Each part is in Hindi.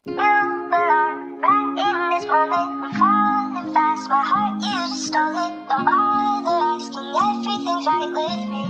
You belong right in this moment. I'm falling fast, my heart you just stole it. Don't bother asking, everything's right with me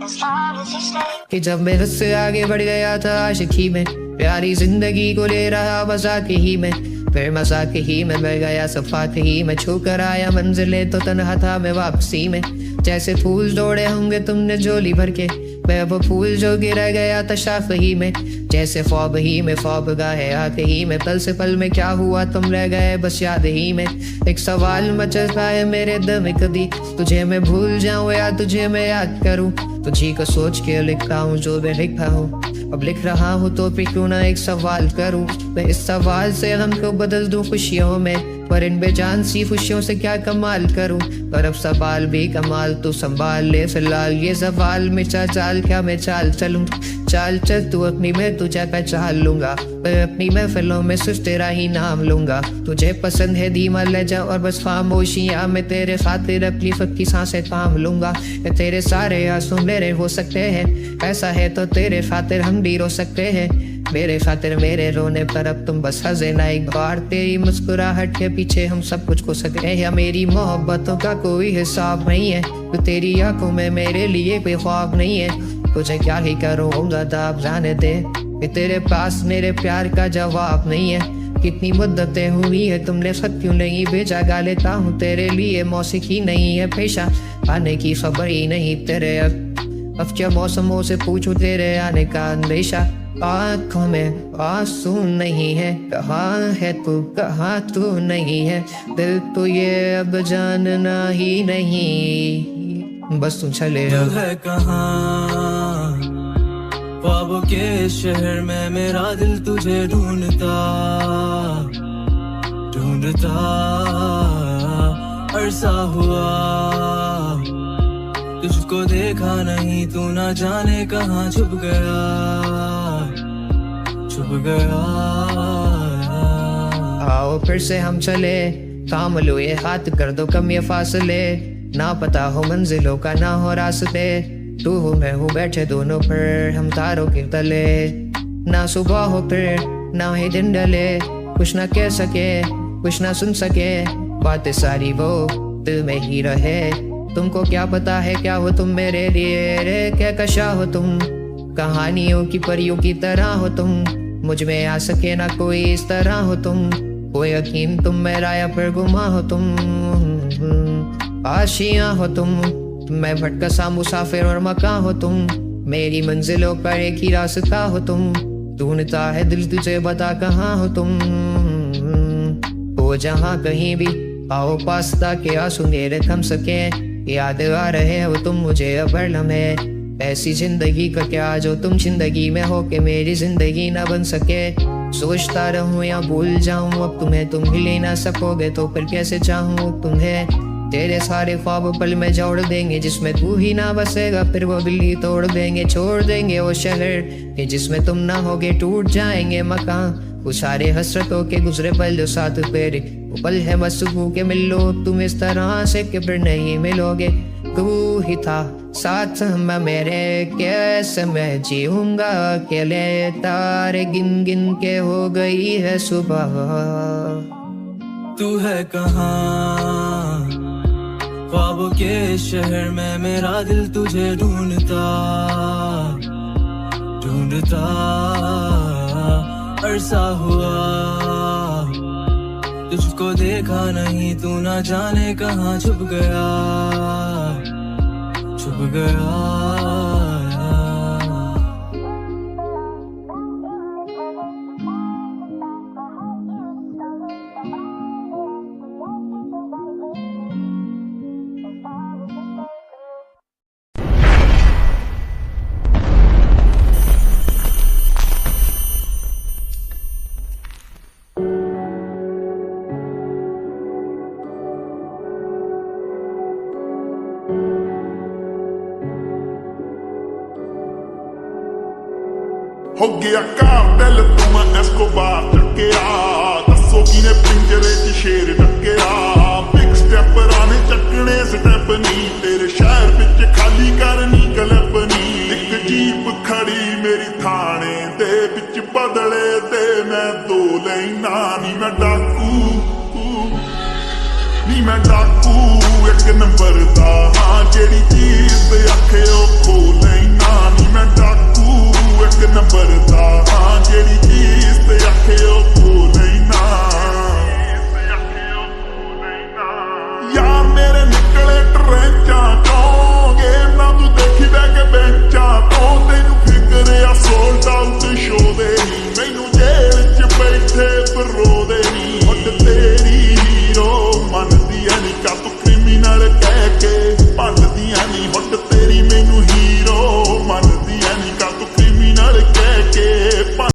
as long as you stay. कि जब मैं उससे आगे बढ़ गया था आशिकी में, प्यारी जिंदगी को ले रहा मजाक ही में, फिर मजाक ही में बढ़ गया सफाक ही में, छू कर आया मंजिले तो तन्हा था मैं वापसी में। जैसे फूल जोड़े होंगे तुमने झोली भर के, मैं वो फूल जो गिर गया था शाख ही में। जैसे ख्वाब ही में ख्वाब गाहे आंख ही में, पल से पल में क्या हुआ तुम रह गए बस याद ही में। एक सवाल मचलता है मेरे दिल में, कभी तुझे मैं भूल जाऊं या तुझे मैं याद करूं। तुझी को सोच के लिखता हूँ जो मैं लिखा हूँ, अब लिख रहा हूँ तो फिर क्यों ना एक सवाल करूं। मैं इस सवाल से हम को बदल दूं खुशियों में, पर इन बेजान सी खुशियों से क्या कमाल करूं। पर अब सवाल भी कमाल तो संभाल ले फिलहाल, ये सवाल में चाल क्या मैं चाल चलूं। चाल चल तू अपनी में तुझे पहचान लूंगा, मैं अपनी महफिलों में सिर्फ तेरा ही नाम लूंगा। तुझे पसंद है धीमा लहजा और बस खामोशियां, मैं तेरे खातिर अपनी खुद की सांसें थाम लूंगा। तेरे सारे आंसू मेरे हो सकते हैं, ऐसा है तो तेरे खातिर हम भी रो सकते हैं। मेरे खातिर मेरे रोने पर अब तुम बस हंसे ना एक बार, तेरी मुस्कुराहट के पीछे हम सब कुछ खो सकते हैं। या मेरी मोहब्बतों का कोई हिसाब नहीं है, तो तेरी आंखों में मेरे लिए कोई ख्वाब नहीं है। तुझे क्या ही करूँगा अब जाने दे, तेरे पास मेरे प्यार का जवाब नहीं है। कितनी मुद्दतें हुई है तुमने खत क्यों नहीं भेजा, गा लेता हूँ तेरे लिए मौसीकी नहीं है पेशा, आने की खबर ही नहीं तेरे। अब क्या मौसमों से पूछूं तेरे आने का अंदेशा, आँखों में आंसू नहीं है, कहाँ है तू कहाँ तू नहीं है। दिल तो ये अब जानना ही नहीं, बस तू चले दिल है कहाँ ख्वाबों के शहर में, मेरा दिल तुझे ढूंढता ढूंढता अरसा हुआ। तुझको देखा नहीं तू ना जाने कहाँ छुप गया छुप गया। आओ फिर से हम चले, काम लो ये हाथ कर दो कम ये फासले, ना पता हो मंजिलों का ना हो रास्ते। तू हो मैं हूँ बैठे दोनों पर हम तारों के तले, ना सुबह हो फिर ना ही दिन डले, कुछ ना कह सके कुछ ना सुन सके, बातें सारी वो दिल में ही रहे। तुमको क्या पता है क्या हो तुम मेरे लिए रे, क्या कशा हो तुम कहानियों की परियों की तरह हो तुम, मुझ में आ सके ना कोई इस तरह हो तुम। कोई यकीन तुम मेरा या फिर गुमा हो तुम, आशियां हो तुम, मैं भटका सा मुसाफिर और मकान हो तुम। मेरी मंजिलों का एक ही रास्ता हो तुम, ढूंढता है दिल तुझे बता कहाँ हो तुम। हो जहाँ कहीं भी आओ पास ताकि आंसू मेरे थम सके, याद आ रहे हो तुम मुझे अब हर लम्हे। ऐसी जिंदगी का क्या जो तुम जिंदगी में हो के मेरी जिंदगी ना बन सके। सोचता रहूं या भूल जाऊं अब तुम्हें, तुम ही ले ना सकोगे तो फिर कैसे चाहूं तुम्हें। तेरे सारे ख्वाब पल में जोड़ देंगे जिसमें तू ही ना बसेगा, फिर वो बिल्ली तोड़ देंगे छोड़ देंगे वो शहर कि जिसमें तुम ना होगे, टूट जाएंगे मकान। वो सारे हसरतों के गुजरे पल जो साथ तेरे, वो पल है बस के मिल लो तुम इस तरह से कि फिर नहीं मिलोगे। तू ही था साथ में मेरे, कैसे मैं जीऊंगा अकेले, तारे गिन गिन के हो गई है सुबह। तू है कहाँ ख्वाबों के शहर में, मेरा दिल तुझे ढूंढता ढूंढता अरसा हुआ। तुझको देखा नहीं तू ना जाने कहाँ छुप गया छुप गया। हो गया कार्टेल तुम एस्कोबार टक्केया, दसो किने पिंजरे च शेर टक्केया। बिग स्टेपर आने चकने स्टेप नी, तेरे शहर बिच खाली करनी कलपनी। एक जीप खड़ी मेरी थाने दे बिच बदले ते मैं ਲੈਣਾ ਨੀ ਮੈਂ ਡਾਕੂ ਨੀ ਮੈਂ ਡਾਕੂ ਇੱਕ ਨੰਬਰ ਦਾ ਹਾਂ ਜਿਹੜੀ ਚੀਜ਼ ਤੇ ਆਖੇ ਉਹ ਖੋ